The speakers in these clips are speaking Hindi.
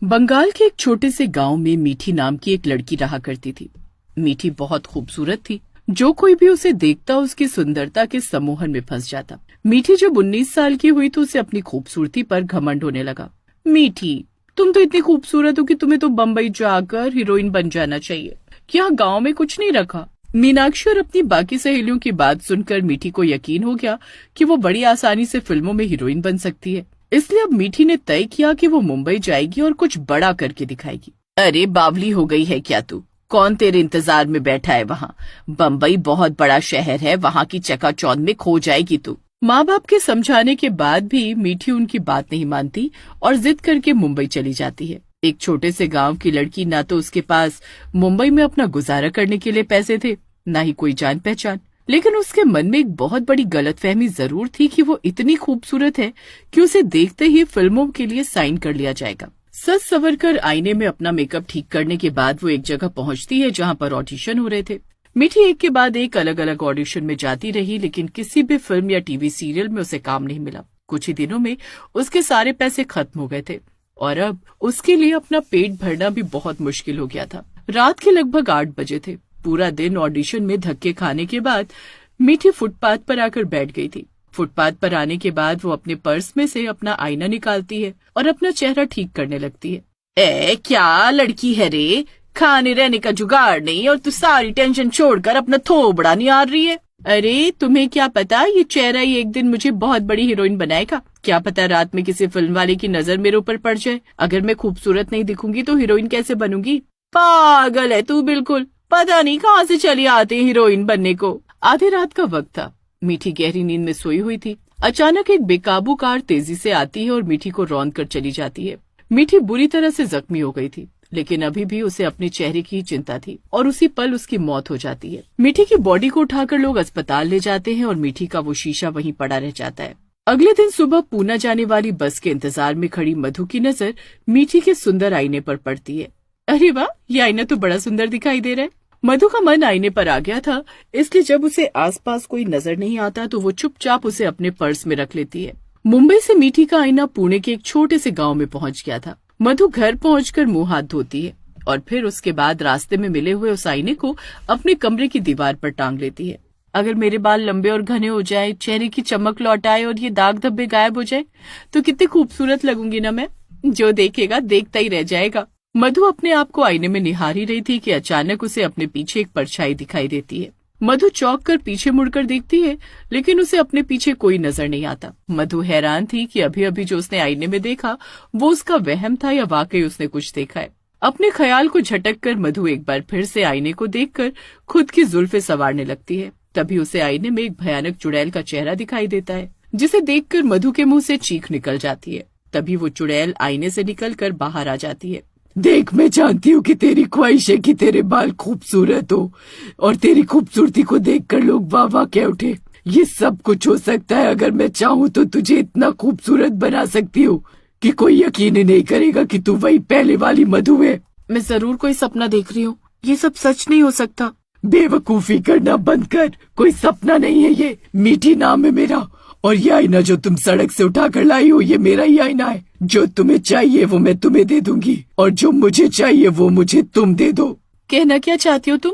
बंगाल के एक छोटे से गांव में मीठी नाम की एक लड़की रहा करती थी। मीठी बहुत खूबसूरत थी। जो कोई भी उसे देखता उसकी सुंदरता के सम्मोहन में फंस जाता। मीठी जब 19 साल की हुई तो उसे अपनी खूबसूरती पर घमंड होने लगा। मीठी, तुम तो इतनी खूबसूरत हो कि तुम्हें तो बम्बई जाकर हीरोइन बन जाना चाहिए। क्या गाँव में कुछ नहीं रखा? मीनाक्षी और अपनी बाकी सहेलियों की बात सुनकर मीठी को यकीन हो गया कि वो बड़ी आसानी से फिल्मों में हीरोइन बन सकती है। इसलिए अब मीठी ने तय किया कि वो मुंबई जाएगी और कुछ बड़ा करके दिखाएगी। अरे बावली हो गई है क्या तू? कौन तेरे इंतजार में बैठा है वहाँ? बम्बई बहुत बड़ा शहर है, वहाँ की चकाचौंध में खो जाएगी तू। माँ बाप के समझाने के बाद भी मीठी उनकी बात नहीं मानती और जिद करके मुंबई चली जाती है। एक छोटे से गांव की लड़की, ना तो उसके पास मुंबई में अपना गुजारा करने के लिए पैसे थे, ना ही कोई जान पहचान। लेकिन उसके मन में एक बहुत बड़ी गलतफहमी जरूर थी कि वो इतनी खूबसूरत है कि उसे देखते ही फिल्मों के लिए साइन कर लिया जाएगा। सज संवर कर आईने में अपना मेकअप ठीक करने के बाद वो एक जगह पहुंचती है जहां पर ऑडिशन हो रहे थे। मीठी एक के बाद एक अलग अलग ऑडिशन में जाती रही, लेकिन किसी भी फिल्म या टीवी सीरियल में उसे काम नहीं मिला। कुछ ही दिनों में उसके सारे पैसे खत्म हो गए थे और अब उसके लिए अपना पेट भरना भी बहुत मुश्किल हो गया था। रात के लगभग 8 बजे थे। पूरा दिन ऑडिशन में धक्के खाने के बाद मीठी फुटपाथ पर आकर बैठ गई थी। फुटपाथ पर आने के बाद वो अपने पर्स में से अपना आईना निकालती है और अपना चेहरा ठीक करने लगती है। क्या लड़की है रे, खाने रहने का जुगाड़ नहीं और तू सारी टेंशन छोड़कर अपना थोबड़ा निहार रही है। अरे तुम्हें क्या पता, ये चेहरा ही एक दिन मुझे बहुत बड़ी हीरोइन बनाएगा। क्या पता रात में किसी फिल्म वाले की नजर मेरे ऊपर पड़ जाए। अगर मैं खूबसूरत नहीं दिखूंगी तो हीरोइन कैसे बनूंगी? पागल है तू बिल्कुल। पता नहीं कहाँ से चली आती है हीरोइन बनने को। आधी रात का वक्त था। मीठी गहरी नींद में सोई हुई थी। अचानक एक बेकाबू कार तेजी से आती है और मीठी को रौंद कर चली जाती है। मीठी बुरी तरह से जख्मी हो गई थी, लेकिन अभी भी उसे अपने चेहरे की चिंता थी और उसी पल उसकी मौत हो जाती है। मीठी की बॉडी को उठाकर लोग अस्पताल ले जाते हैं और मीठी का वो शीशा वहीं पड़ा रह जाता है। अगले दिन सुबह पूना जाने वाली बस के इंतजार में खड़ी मधु की नजर मीठी के सुंदर आईने पर पड़ती है। अरे वाह, ये आईना तो बड़ा सुंदर दिखाई दे रहा है। मधु का मन आईने पर आ गया था, इसलिए जब उसे आसपास कोई नजर नहीं आता तो वो चुपचाप उसे अपने पर्स में रख लेती है। मुंबई से मीठी का आईना पुणे के एक छोटे से गांव में पहुंच गया था। मधु घर पहुंचकर मुंह हाथ धोती है और फिर उसके बाद रास्ते में मिले हुए उस आईने को अपने कमरे की दीवार पर टांग लेती है। अगर मेरे बाल लंबे और घने हो जाए, चेहरे की चमक लौट आए और ये दाग धब्बे गायब हो जाए तो कितनी खूबसूरत लगूंगी ना मैं। जो देखेगा देखता ही रह जाएगा। मधु अपने आप को आईने में निहार ही रही थी कि अचानक उसे अपने पीछे एक परछाई दिखाई देती है। मधु चौंक कर पीछे मुड़कर देखती है, लेकिन उसे अपने पीछे कोई नजर नहीं आता। मधु हैरान थी कि अभी अभी जो उसने आईने में देखा वो उसका वहम था या वाकई उसने कुछ देखा है। अपने ख्याल को झटक कर मधु एक बार फिर से आईने को देखकर खुद की जुल्फे संवारने लगती है। तभी उसे आईने में एक भयानक चुड़ैल का चेहरा दिखाई देता है, जिसे देखकर मधु के मुंह से चीख निकल जाती है। तभी वो चुड़ैल आईने से निकलकर बाहर आ जाती है। देख, मैं जानती हूँ कि तेरी ख्वाहिश है कि तेरे बाल खूबसूरत हो और तेरी खूबसूरती को देखकर लोग वाह वाह कह उठे। ये सब कुछ हो सकता है। अगर मैं चाहूँ तो तुझे इतना खूबसूरत बना सकती हूँ कि कोई यकीन ही नहीं करेगा कि तू वही पहले वाली मधु है। मैं जरूर कोई सपना देख रही हूँ, ये सब सच नहीं हो सकता। बेवकूफी करना बंद कर। कोई सपना नहीं है ये। मीठी नाम है मेरा और ये आईना जो तुम सड़क से उठा कर लाई हो ये मेरा ही आईना है। जो तुम्हें चाहिए वो मैं तुम्हें दे दूंगी और जो मुझे चाहिए वो मुझे तुम दे दो। कहना क्या चाहती हो तुम?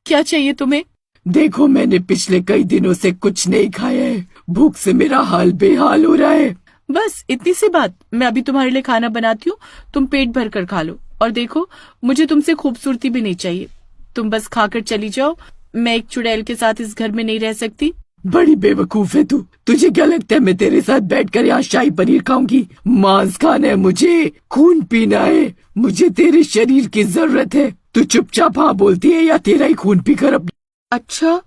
क्या चाहिए तुम्हें? देखो, मैंने पिछले कई दिनों से कुछ नहीं खाया है। भूख से मेरा हाल बेहाल हो रहा है। बस इतनी सी बात? मैं अभी तुम्हारे लिए खाना बनाती हूँ, तुम पेट भर कर खा लो। और देखो, मुझे तुमसे खूबसूरती भी नहीं चाहिए, तुम बस खाकर चली जाओ। मैं एक चुड़ैल के साथ इस घर में नहीं रह सकती। बड़ी बेवकूफ है तू। तुझे क्या लगता है मैं तेरे साथ बैठकर यहाँ शाही पनीर खाऊंगी? मांस खाना है मुझे, खून पीना है मुझे, तेरे शरीर की जरूरत है। तू चुपचाप हाँ बोलती है या तेरा ही खून पीकर अपनी। अच्छा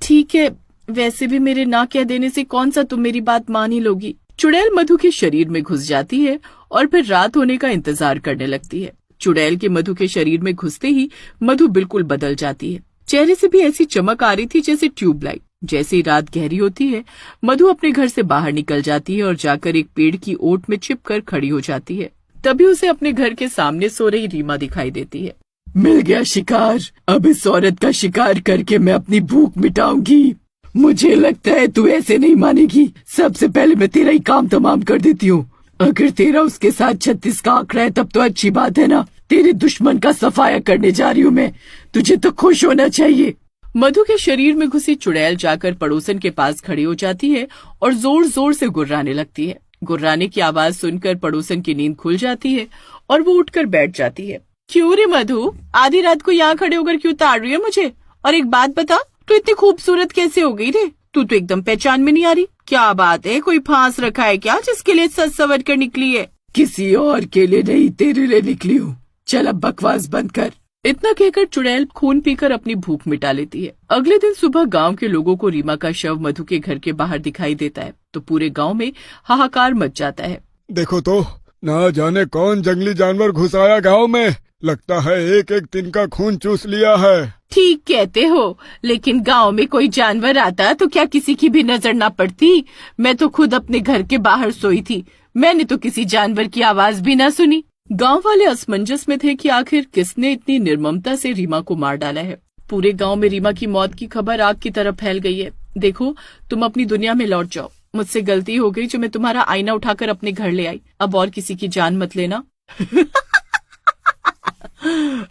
ठीक है, वैसे भी मेरे ना कह देने से कौन सा तुम मेरी बात मान ही लोगी। चुड़ैल मधु के शरीर में घुस जाती है और फिर रात होने का इंतजार करने लगती है। चुड़ैल के मधु के शरीर में घुसते ही मधु बिल्कुल बदल जाती है। चेहरे से भी ऐसी चमक आ रही थी जैसे ट्यूबलाइट। जैसे ही रात गहरी होती है, मधु अपने घर से बाहर निकल जाती है और जाकर एक पेड़ की ओट में छिपकर खड़ी हो जाती है। तभी उसे अपने घर के सामने सो रही रीमा दिखाई देती है। मिल गया शिकार। अब इस औरत का शिकार करके मैं अपनी भूख मिटाऊंगी। मुझे लगता है तू ऐसे नहीं मानेगी। सबसे पहले मैं तेरा ही काम तमाम कर देती हूँ। अगर तेरा उसके साथ 36 का आंकड़ा है तब तो अच्छी बात है ना। तेरे दुश्मन का सफाया करने जा रही हूँ मैं, तुझे तो खुश होना चाहिए। मधु के शरीर में घुसी चुड़ैल जाकर पड़ोसन के पास खड़ी हो जाती है और जोर जोर से गुर्राने लगती है। गुर्राने की आवाज सुनकर पड़ोसन की नींद खुल जाती है और वो उठकर बैठ जाती है। क्यों रे मधु, आधी रात को यहाँ खड़े होकर क्यों ताड़ रही है मुझे? और एक बात बता, तू इतनी खूबसूरत कैसे हो गई रे? तू तो एकदम पहचान में नहीं आ रही। क्या बात है, कोई फांस रखा है क्या जिसके लिए सज सवर कर निकली है? किसी और के लिए नहीं, तेरे लिए निकली हूँ। चल अब बकवास बंद कर। इतना कहकर चुड़ैल खून पीकर अपनी भूख मिटा लेती है। अगले दिन सुबह गांव के लोगों को रीमा का शव मधु के घर के बाहर दिखाई देता है तो पूरे गांव में हाहाकार मच जाता है। देखो तो, ना जाने कौन जंगली जानवर घुस आया गाँव में। लगता है एक एक दिन का खून चूस लिया है। ठीक कहते हो, लेकिन गांव में कोई जानवर आता तो क्या किसी की भी नजर न पड़ती? मैं तो खुद अपने घर के बाहर सोई थी, मैंने तो किसी जानवर की आवाज भी न सुनी। गांव वाले असमंजस में थे कि आखिर किसने इतनी निर्ममता से रीमा को मार डाला है। पूरे गांव में रीमा की मौत की खबर आग की तरह फैल गई है। देखो, तुम अपनी दुनिया में लौट जाओ। मुझसे गलती हो गई जो मैं तुम्हारा आईना उठाकर अपने घर ले आई। अब और किसी की जान मत लेना।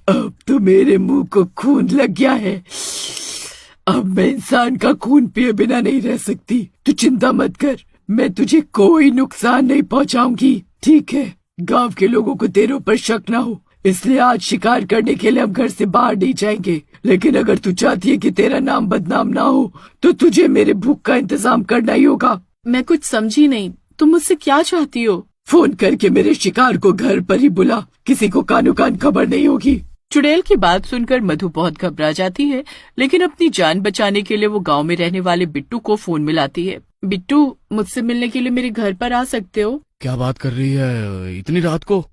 अब तो मेरे मुंह को खून लग गया है। अब मैं इंसान का खून पिए बिना नहीं रह सकती। तू चिंता मत कर, मैं तुझे कोई नुकसान नहीं पहुंचाऊंगी, ठीक है? गांव के लोगों को तेरे ऊपर शक ना हो, इसलिए आज शिकार करने के लिए हम घर से बाहर नहीं जाएंगे। लेकिन अगर तू चाहती है कि तेरा नाम बदनाम ना हो तो तुझे मेरे भूख का इंतजाम करना ही होगा। मैं कुछ समझी नहीं, तुम मुझसे क्या चाहती हो? फोन करके मेरे शिकार को घर पर ही बुला, किसी को कानो कान खबर नहीं होगी। चुड़ैल की बात सुनकर मधु बहुत घबरा जाती है, लेकिन अपनी जान बचाने के लिए वो गांव में रहने वाले बिट्टू को फोन मिलाती है। बिट्टू, मुझसे मिलने के लिए मेरे घर पर आ सकते हो? क्या बात कर रही है इतनी रात को?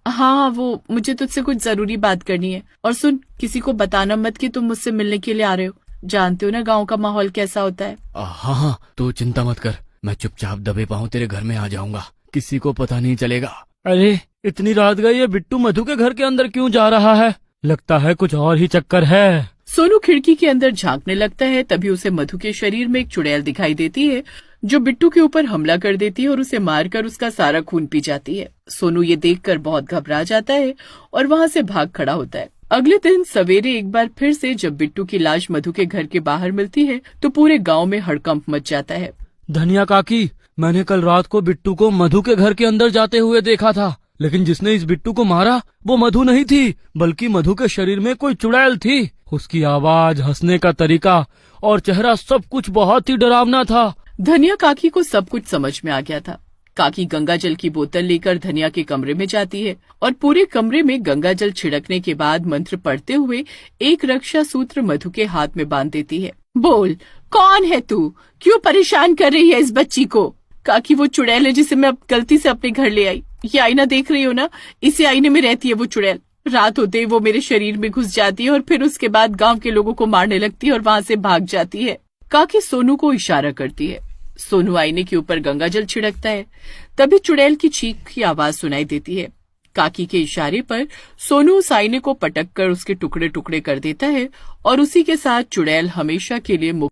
हाँ, वो मुझे तुझसे कुछ जरूरी बात करनी है। और सुन, किसी को बताना मत कि तुम मुझसे मिलने के लिए आ रहे हो। जानते हो ना गांव का माहौल कैसा होता है। हाँ हाँ, तो चिंता मत कर, मैं चुपचाप दबे पाँव तेरे घर में आ जाऊंगा, किसी को पता नहीं चलेगा। अरे इतनी रात गई है, बिट्टू मधु के घर के अंदर क्यों जा रहा है? लगता है कुछ और ही चक्कर है। सोनू खिड़की के अंदर झांकने लगता है, तभी उसे मधु के शरीर में एक चुड़ैल दिखाई देती है जो बिट्टू के ऊपर हमला कर देती है और उसे मारकर उसका सारा खून पी जाती है। सोनू ये देखकर बहुत घबरा जाता है और वहाँ से भाग खड़ा होता है। अगले दिन सवेरे एक बार फिर से जब बिट्टू की लाश मधु के घर के बाहर मिलती है तो पूरे गांव में हड़कंप मच जाता है। धनिया काकी, मैंने कल रात को बिट्टू को मधु के घर के अंदर जाते हुए देखा था, लेकिन जिसने इस बिट्टू को मारा वो मधु नहीं थी, बल्कि मधु के शरीर में कोई चुड़ैल थी। उसकी आवाज, हंसने का तरीका और चेहरा सब कुछ बहुत ही डरावना था। धनिया काकी को सब कुछ समझ में आ गया था। काकी गंगा जल की बोतल लेकर धनिया के कमरे में जाती है और पूरे कमरे में गंगा जल छिड़कने के बाद मंत्र पढ़ते हुए एक रक्षा सूत्र मधु के हाथ में बांध देती है। बोल, कौन है तू? क्यों परेशान कर रही है इस बच्ची को? काकी, वो चुड़ैल है जिसे मैं गलती से अपने घर ले आई। ये आईना देख रही हो ना, इसी आईने में रहती है वो चुड़ैल। रात होते ही वो मेरे शरीर में घुस जाती है और फिर उसके बाद गांव के लोगों को मारने लगती है और वहाँ से भाग जाती है। काकी सोनू को इशारा करती है। सोनू आईने के ऊपर गंगा जल छिड़कता है, तभी चुड़ैल की चीख की आवाज सुनाई देती है। काकी के इशारे पर सोनू उस आईने को पटक कर उसके टुकड़े टुकड़े कर देता है और उसी के साथ चुड़ैल हमेशा के लिए मुक्त